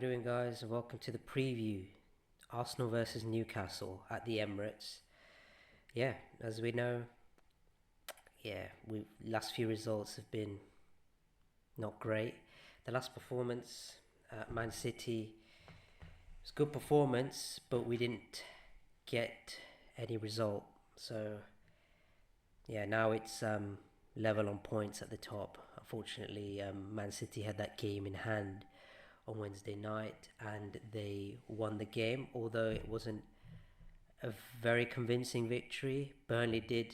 we doing, guys? Welcome to the preview. Arsenal versus Newcastle at the Emirates. Yeah, as we know, we last few results have been not great. The last performance at Man City was a good performance, but we didn't get any result. So yeah, now it's level on points at the top. Unfortunately, Man City had that game in hand on Wednesday night and they won the game, although it wasn't a very convincing victory. You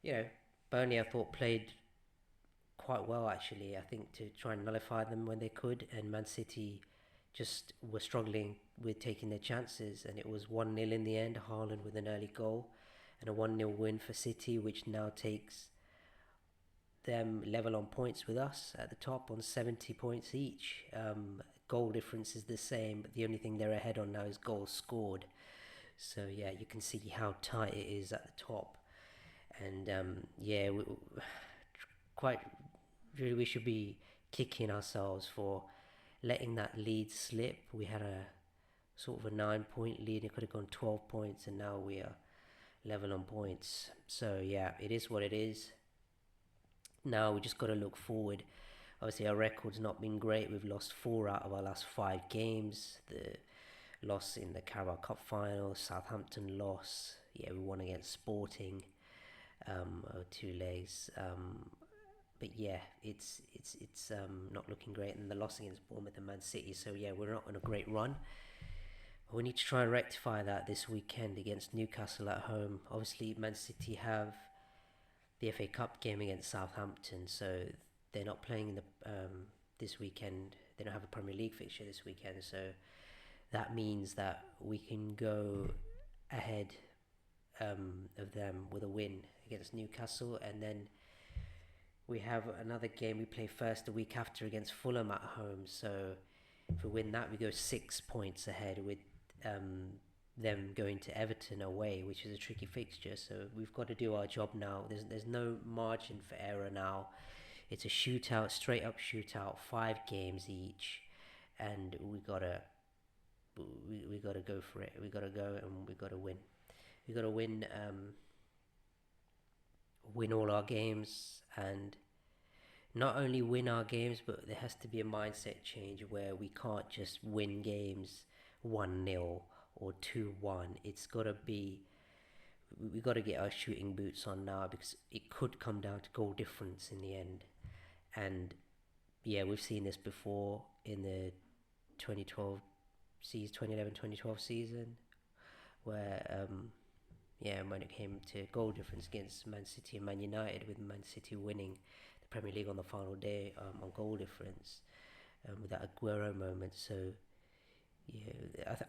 know, Burnley I thought played quite well actually, I think, to try and nullify them when they could, and Man City just were struggling with taking their chances, and it was 1-0 in the end, Haaland with an early goal, and a 1-0 win for City, which now takes them level on points with us at the top on 70 points each. Goal difference is the same, but the only thing they're ahead on now is goals scored. So yeah, you can see how tight it is at the top, and quite really we should be kicking ourselves for letting that lead slip. We had a sort of a 9-point lead. It could have gone 12 points, and now we are level on points. So yeah, it is what it is. Now we just got to look forward. Obviously, our record's not been great. We've lost 4 out of our last 5 games. The loss in the Carabao Cup final, Southampton loss. Yeah, we won against Sporting, 2 legs. But yeah, it's not looking great. And the loss against Bournemouth and Man City. So yeah, we're not on a great run. We need to try and rectify that this weekend against Newcastle at home. Obviously, Man City have the FA Cup game against Southampton, so they're not playing this weekend. They don't have a Premier League fixture this weekend, so that means that we can go ahead of them with a win against Newcastle, and then we have another game we play first the week after against Fulham at home. So if we win that, we go 6 points ahead with them going to Everton away, which is a tricky fixture. So we've got to do our job now. There's no margin for error now. It's a shootout, straight up shootout, 5 games each, and we gotta go for it. We gotta go and we gotta win. We gotta win all our games, and not only win our games, but there has to be a mindset change where we can't just win games 1-0 or 2-1. It's gotta be, we gotta get our shooting boots on now, because it could come down to goal difference in the end. And yeah, we've seen this before in the 2011-2012 season, where when it came to goal difference against Man City and Man United, with Man City winning the Premier League on the final day on goal difference, with that Aguero moment. So yeah,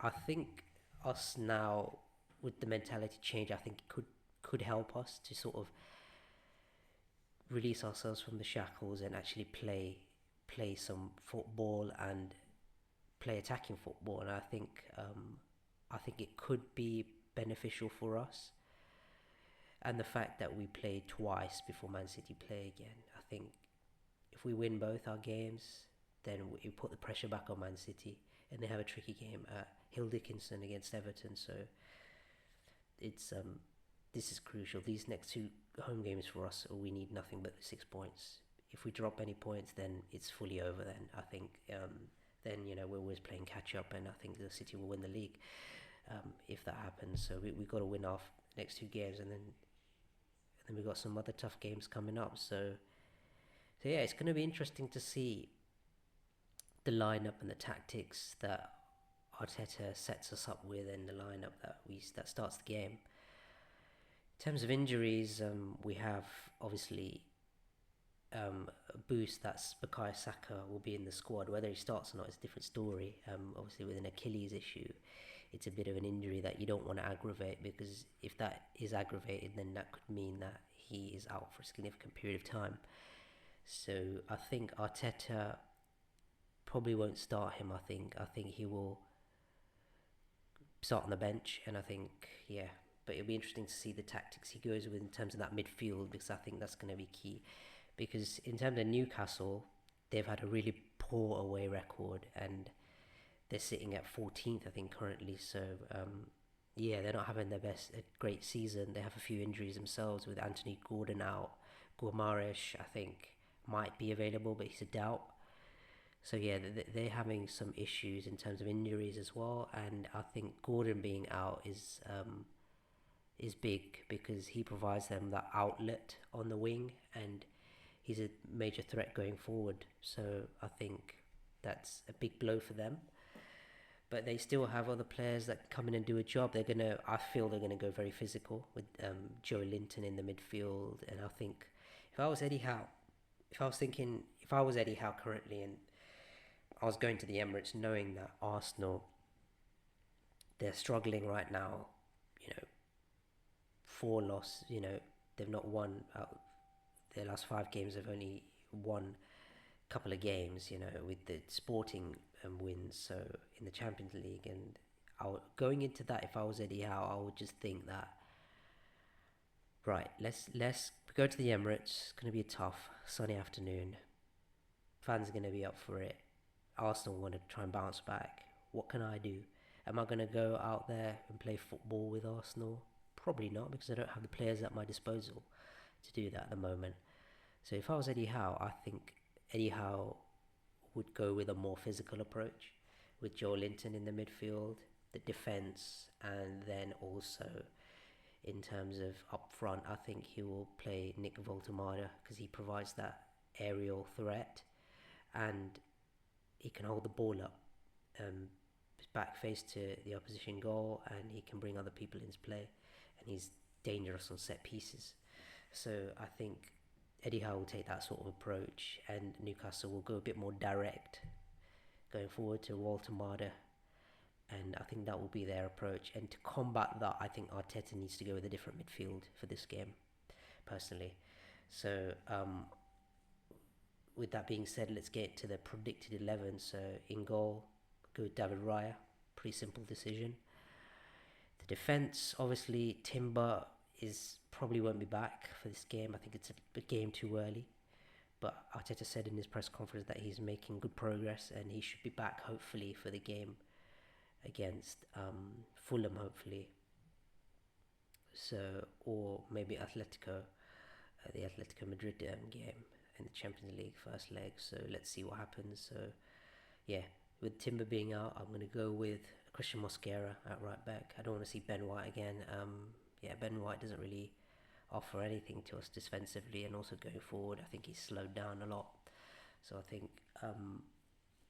I think us now with the mentality change, I think it could help us to sort of release ourselves from the shackles and actually play some football and play attacking football. And I think it could be beneficial for us. And the fact that we played twice before Man City play again, I think if we win both our games, then we put the pressure back on Man City, and they have a tricky game at Hill Dickinson against Everton. So it's this is crucial. These next 2 home games for us, we need nothing but 6 points. If we drop any points, then it's fully over. Then I think then we're always playing catch up, and I think the City will win the league if that happens. So we got to win our next 2 games, and then we've got some other tough games coming up. So yeah, it's going to be interesting to see the lineup and the tactics that Arteta sets us up with, and the lineup that starts the game. In terms of injuries, we have obviously a boost. That's Bukayo Saka will be in the squad. Whether he starts or not is a different story. Obviously with an Achilles issue, it's a bit of an injury that you don't want to aggravate, because if that is aggravated, then that could mean that he is out for a significant period of time. So I think Arteta probably won't start him. I think he will start on the bench, and I think but it'll be interesting to see the tactics he goes with in terms of that midfield, because I think that's going to be key. Because in terms of Newcastle, they've had a really poor away record, and they're sitting at 14th, I think, currently. So yeah, they're not having a great season. They have a few injuries themselves with Anthony Gordon out. Gourmarish, I think, might be available, but he's a doubt. So yeah, they're having some issues in terms of injuries as well, and I think Gordon being out is big because he provides them that outlet on the wing, and he's a major threat going forward. So I think that's a big blow for them. But they still have other players that come in and do a job. I feel they're gonna go very physical with Joe Linton in the midfield, and I think if I was Eddie Howe, if I was Eddie Howe currently, and I was going to the Emirates knowing that Arsenal, they're struggling right now, you know, 4 loss, they've not won out their last 5 games. They've only won a couple of games, with the Sporting wins, so in the Champions League. And going into that, if I was Eddie Howe, I would just think that, right, let's go to the Emirates. It's going to be a tough sunny afternoon. Fans are going to be up for it. Arsenal want to try and bounce back. What can I do? Am I going to go out there and play football with Arsenal? Probably not, because I don't have the players at my disposal to do that at the moment. So if I was Eddie Howe, I think Eddie Howe would go with a more physical approach with Joe Linton in the midfield, the defence, and then also in terms of up front, I think he will play Nick Voltemada because he provides that aerial threat, and he can hold the ball up, back face to the opposition goal, and he can bring other people into play, and he's dangerous on set pieces. So I think Eddie Howe will take that sort of approach, and Newcastle will go a bit more direct going forward to Voltemada, and I think that will be their approach. And to combat that, I think Arteta needs to go with a different midfield for this game, personally. So with that being said, let's get to the predicted 11. So in goal, go with David Raya. Pretty simple decision. The defence, obviously, Timber probably won't be back for this game. I think it's a game too early. But Arteta said in his press conference that he's making good progress, and he should be back hopefully for the game against Fulham, hopefully. So, or maybe Atletico, the Atletico Madrid game in the Champions League first leg. So let's see what happens. So yeah, with Timber being out, I'm going to go with Christian Mosquera at right back. I don't want to see Ben White again. Ben White doesn't really offer anything to us defensively, and also going forward, I think he's slowed down a lot. So I think,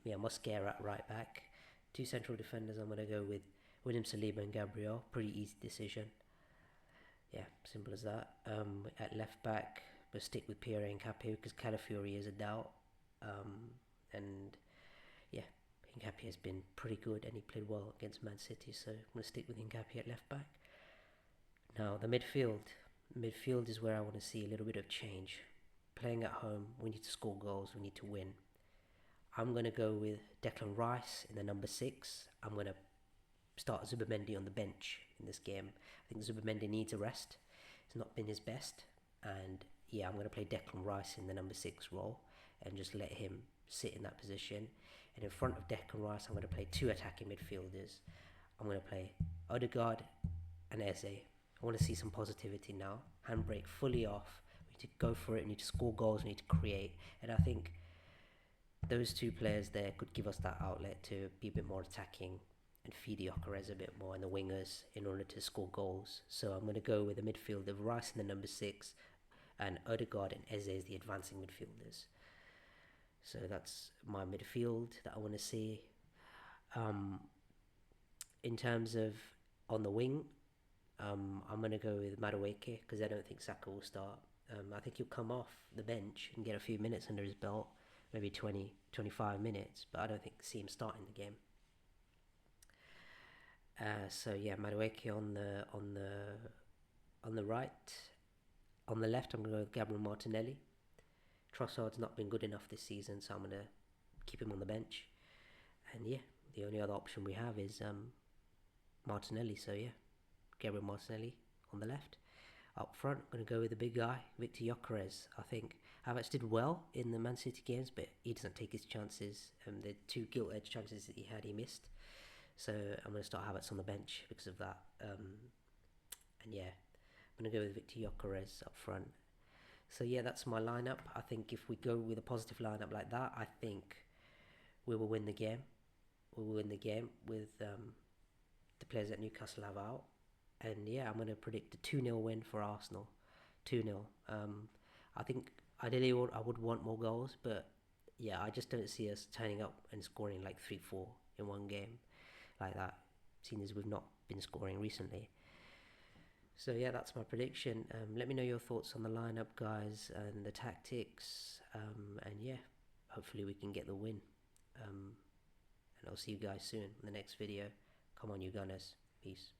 Mosquera at right back. 2 central defenders, I'm going to go with William Saliba and Gabriel. Pretty easy decision. Yeah, simple as that. At left back, we'll stick with Pierre Nkapie because Calafiori is a doubt. And yeah, Nkapie has been pretty good, and he played well against Man City, so I'm going to stick with Nkapie at left back. Now, the midfield. Midfield is where I want to see a little bit of change. Playing at home, we need to score goals, we need to win. I'm going to go with Declan Rice in the number 6. I'm going to start Zubimendi on the bench in this game. I think Zubimendi needs a rest. It's not been his best. And yeah, I'm going to play Declan Rice in the number 6 role and just let him sit in that position. And in front of Declan Rice, I'm going to play 2 attacking midfielders. I'm going to play Odegaard and Eze. I want to see some positivity now. Handbrake fully off. We need to go for it. We need to score goals. We need to create. And I think those 2 players there could give us that outlet to be a bit more attacking and feed Gyökeres a bit more and the wingers in order to score goals. So I'm going to go with the midfield of Rice in the number 6 and Odegaard and Eze as the advancing midfielders. So that's my midfield that I want to see. In terms of on the wing, I'm going to go with Madueke because I don't think Saka will start. I think he'll come off the bench and get a few minutes under his belt, maybe 20, 25 minutes, but I don't see him starting the game. So yeah, Madueke on the right. On the left, I'm going to go with Gabriel Martinelli. Trossard's not been good enough this season, so I'm going to keep him on the bench. And yeah, the only other option we have is Martinelli. So yeah, Gabriel Martinelli on the left. Up front, I'm going to go with the big guy, Victor Gyökeres. I think Havertz did well in the Man City games, but he doesn't take his chances. The two gilt-edged chances that he had, he missed. So I'm going to start Havertz on the bench because of that. And yeah, I'm going to go with Victor Gyökeres up front. So yeah, that's my lineup. I think if we go with a positive lineup like that, I think we will win the game. We will win the game with the players that Newcastle have out. And yeah, I'm going to predict a 2-0 win for Arsenal. 2-0. I think ideally I would want more goals, but yeah, I just don't see us turning up and scoring like 3-4 in one game like that, seeing as we've not been scoring recently. So yeah, that's my prediction. Let me know your thoughts on the lineup, guys, and the tactics. And yeah, hopefully we can get the win. And I'll see you guys soon in the next video. Come on, you Gunners. Peace.